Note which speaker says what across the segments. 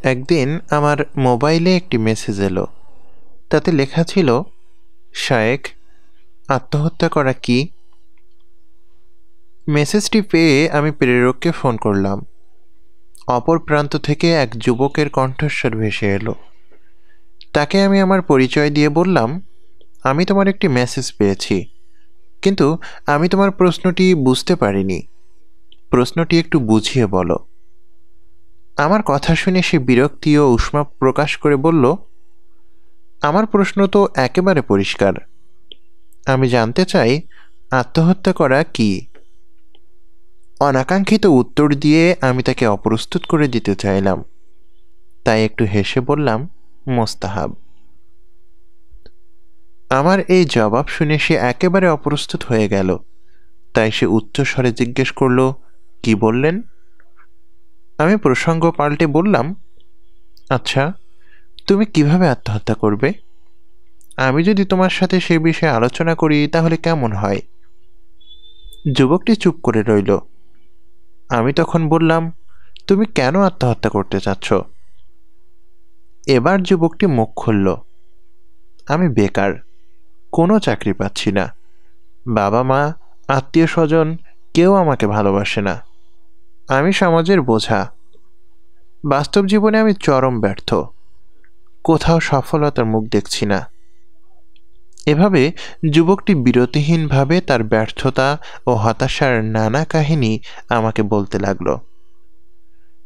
Speaker 1: একদিন আমার মোবাইলে একটি মেসেজ এলো। তাতে লেখা ছিল, শায়েখ, আত্মহত্যা করা কি? মেসেজটি পেয়ে আমি প্রেরককে ফোন করলাম। অপর প্রান্ত থেকে এক যুবকের কণ্ঠস্বর ভেসে এলো। তাকে আমি আমার পরিচয় দিয়ে বললাম, আমি তোমার একটি মেসেজ পেয়েছি, কিন্তু আমি তোমার প্রশ্নটি বুঝতে পারিনি। প্রশ্নটি একটু বুঝিয়ে বলো। আমার কথা শুনে সে বিরক্তি ও উষ্মা প্রকাশ করে বলল, আমার প্রশ্ন তো একেবারে পরিষ্কার। আমি জানতে চাই, আত্মহত্যা করা কি? অনাকাঙ্ক্ষিত উত্তর দিয়ে আমি তাকে অপ্রস্তুত করে দিতে চাইলাম, তাই একটু হেসে বললাম, মোস্তাহাব। আমার এই জবাব শুনে সে একেবারে অপ্রস্তুত হয়ে গেল। তাই সে উচ্চস্বরে জিজ্ঞেস করল, কি বললেন? আমি প্রসঙ্গ পাল্টে বললাম, আচ্ছা, তুমি কিভাবে আত্মহত্যা করবে? আমি যদি তোমার সাথে সে বিষয়ে আলোচনা করি তাহলে কেমন হয়? যুবকটি চুপ করে রইল। আমি তখন বললাম, তুমি কেন আত্মহত্যা করতে চাচ্ছ? এবার যুবকটি মুখ খুলল। আমি বেকার, কোনো চাকরি পাচ্ছি না। বাবা মা, আত্মীয় স্বজন কেউ আমাকে ভালোবাসে না। আমি সমাজের বোঝা। বাস্তব জীবনে আমি চরম ব্যর্থ। কোথাও সফলতার মুখ দেখছি না। এভাবে যুবকটি বিরতিহীনভাবে তার ব্যর্থতা ও হতাশার নানা কাহিনী আমাকে বলতে লাগল।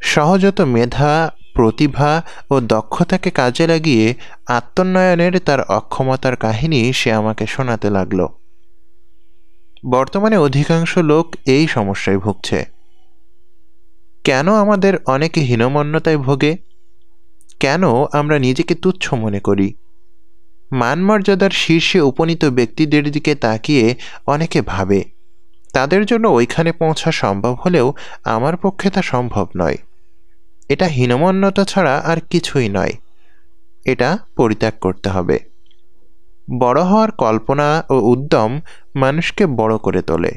Speaker 1: সহজাত মেধা, প্রতিভা ও দক্ষতাকে কাজে লাগিয়ে আত্মোন্নয়নের তার অক্ষমতার কাহিনী সে আমাকে শোনাতে লাগল। বর্তমানে অধিকাংশ লোক এই সমস্যায় ভুগছে। কেন আমাদের অনেকে হীনমন্যতায় ভোগে? কেন আমরা নিজেকে তুচ্ছ মনে করি? মানমর্যাদার শীর্ষে উপনীত ব্যক্তিদের দিকে তাকিয়ে অনেকে ভাবে, তাদের জন্য ওইখানে পৌঁছা সম্ভব হলেও আমার পক্ষে তা সম্ভব নয়। এটা হীনমন্যতা ছাড়া আর কিছুই নয়। এটা পরিত্যাগ করতে হবে। বড় হওয়ার কল্পনা ও উদ্যম মানুষকে বড় করে তোলে।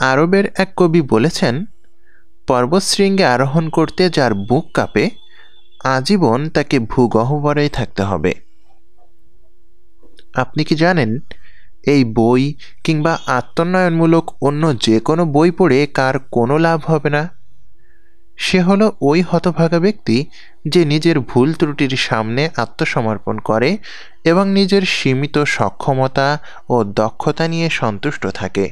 Speaker 1: আরবের এক কবি বলেছেন, পর্বতশৃঙ্গে আরোহণ করতে যার বুক কাঁপে, আজীবন তাকে ভূগহ্বরেই থাকতে হবে। আপনি কি জানেন, এই বই কিংবা আত্মোন্নয়নমূলক অন্য যে কোনো বই পড়ে কার কোনো লাভ হবে না? সে হলো ওই হতভাগা ব্যক্তি যে নিজের ভুল ত্রুটির সামনে আত্মসমর্পণ করে এবং নিজের সীমিত সক্ষমতা ও দক্ষতা নিয়ে সন্তুষ্ট থাকে।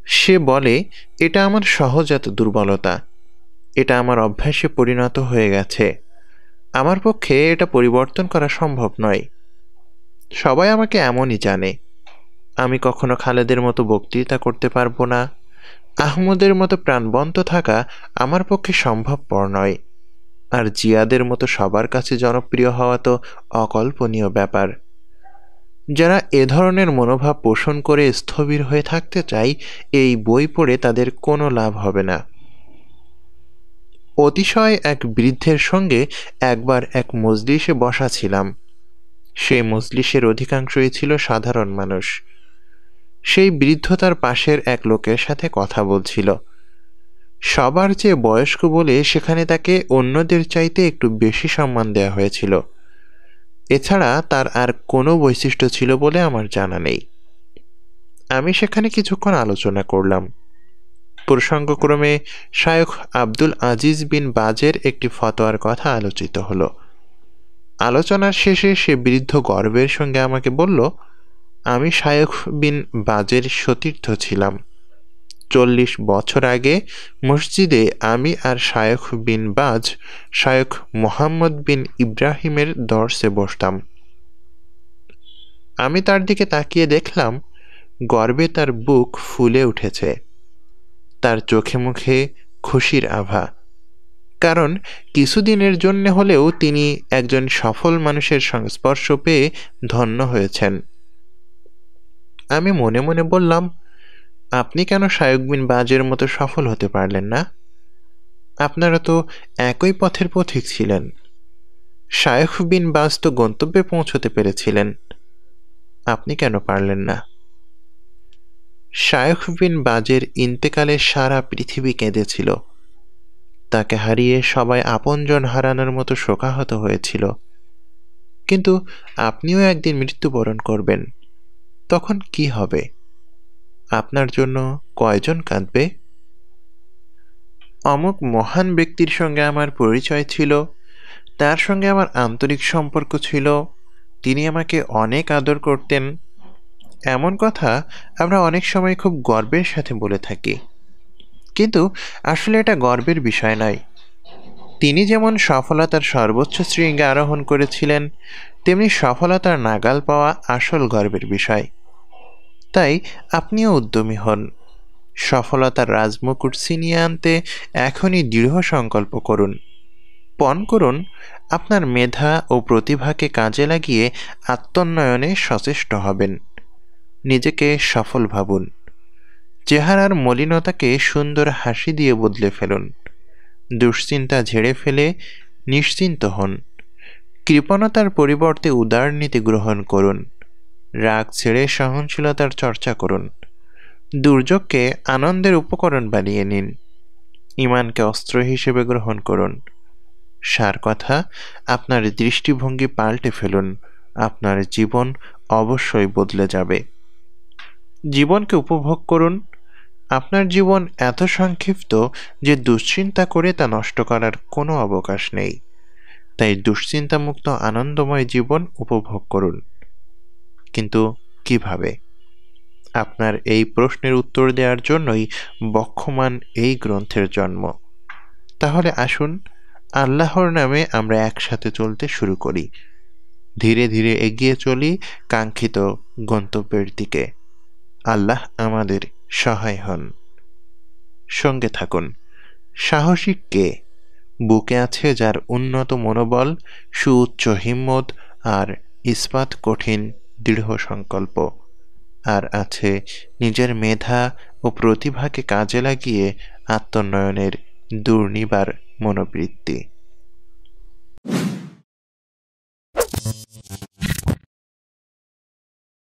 Speaker 1: সে বলে, এটা আমার সহজাত দুর্বলতা, এটা আমার অভ্যাসে পরিণত হয়ে গেছে, আমার পক্ষে এটা পরিবর্তন করা সম্ভব নয়। সবাই আমাকে এমনই জানে। আমি কখনো খালেদের মতো বক্তৃতা করতে পারবো না। আহমদের মতো প্রাণবন্ত থাকা আমার পক্ষে সম্ভবপর নয়। আর জিয়াদের মতো সবার কাছে জনপ্রিয় হওয়া তো অকল্পনীয় ব্যাপার। যারা এ ধরনের মনোভাব পোষণ করে স্থবির হয়ে থাকতে চায়, এই বই পড়ে তাদের কোনো লাভ হবে না। অতিশয় এক বৃদ্ধের সঙ্গে একবার এক মজলিসে বসা ছিলাম। সেই মজলিসের অধিকাংশই ছিল সাধারণ মানুষ। সেই বৃদ্ধ তার পাশের এক লোকের সাথে কথা বলছিল। সবার চেয়ে বয়স্ক বলে সেখানে তাকে অন্যদের চাইতে একটু বেশি সম্মান দেওয়া হয়েছিল। এছাড়া তার আর কোনো বৈশিষ্ট্য ছিল বলে আমার জানা নেই। আমি সেখানে কিছুক্ষণ আলোচনা করলাম। প্রসঙ্গক্রমে শায়খ আব্দুল আজিজ বিন বাজের একটি ফতোয়ার কথা আলোচিত হলো। আলোচনার শেষে সে বৃদ্ধ গর্বের সঙ্গে আমাকে বলল, আমি শায়খ বিন বাজের সতীর্থ ছিলাম। 40 বছর আগে মসজিদে আমি আর শায়খ বিন বাজ শায়খ মোহাম্মদ বিন ইব্রাহিমের দর্শে বসতাম। আমি তার দিকে তাকিয়ে দেখলাম, গর্বে তার বুক ফুলে উঠেছে। তার চোখে মুখে খুশির আভা, কারণ কিছুদিনের জন্য হলেও তিনি একজন সফল মানুষের সংস্পর্শ পেয়ে ধন্য হয়েছেন। আমি মনে মনে বললাম, আপনি কেন শায়খ বিন বাজের মতো সফল হতে পারলেন না? আপনারা তো একই পথের পথিক ছিলেন। শায়খ বিন বাজ তো গন্তব্যে পৌঁছতে পেরেছিলেন, আপনি কেন পারলেন না? শায়খ বিন বাজের ইন্তেকালে সারা পৃথিবী কেঁদেছিল, তাকে হারিয়ে সবাই আপনজন হারানোর মতো শোকাহত হয়েছিল। কিন্তু আপনিও একদিন মৃত্যুবরণ করবেন। তখন কি হবে? আপনার জন্য কয়জন কাঁদবে? অমুক মহান ব্যক্তির সঙ্গে আমার পরিচয় ছিল, তার সঙ্গে আমার আন্তরিক সম্পর্ক ছিল, তিনি আমাকে অনেক আদর করতেন। এমন কথা আমরা অনেক সময় খুব গর্বের সাথে বলে থাকি, কিন্তু আসলে এটা গর্বের বিষয় নয়। তিনি যেমন সফলতার সর্বোচ্চ শৃঙ্গে আরোহণ করেছিলেন, তেমনি সফলতার নাগাল পাওয়া আসল গর্বের বিষয়। তাই আপনিও উদ্যমী হন, সফলতার রাজমুকুট ছিনিয়ে আনতে এখনই দৃঢ় সংকল্প করুন। পণ করুন আপনার মেধা ও প্রতিভাকে কাজে লাগিয়ে আত্মোন্নয়নে সচেষ্ট হবেন। নিজেকে সফল ভাবুন, চেহারার মলিনতাকে সুন্দর হাসি দিয়ে বদলে ফেলুন। দুশ্চিন্তা ঝেড়ে ফেলে নিশ্চিন্ত হন। কৃপণতার পরিবর্তে উদার নীতি গ্রহণ করুন। রাগ ছেড়ে সহনশীলতার চর্চা করুন। দুর্যোগকে আনন্দের উপকরণ বানিয়ে নিন। ঈমানকে অস্ত্র হিসেবে গ্রহণ করুন। সার কথা, আপনার দৃষ্টিভঙ্গি পাল্টে ফেলুন। আপনার জীবন অবশ্যই বদলে যাবে। জীবনকে উপভোগ করুন। আপনার জীবন এত সংক্ষিপ্ত যে দুশ্চিন্তা করে তা নষ্ট করার কোনো অবকাশ নেই। তাই দুশ্চিন্তামুক্ত আনন্দময় জীবন উপভোগ করুন। কিন্তু কিভাবে? আপনার এই প্রশ্নের উত্তর দেওয়ার জন্যই বক্ষমান এই গ্রন্থের জন্ম। তাহলে আসুন আল্লাহর নামে আমরা একসাথে চলতে শুরু করি। ধীরে ধীরে এগিয়ে চলি কাঙ্ক্ষিত গন্তব্যের দিকে। আল্লাহ আমাদের সহায় হন। সঙ্গে থাকুন। সাহসী কে? বুকে আছে যার উন্নত মনোবল, সুউচ্চ হিম্মত আর ইস্পাত কঠিন দৃঢ় সংকল্প। আর আছে নিজের মেধা ও প্রতিভাকে কাজে লাগিয়ে আত্মোন্নয়নের দুর্নিবার মনোবৃত্তি।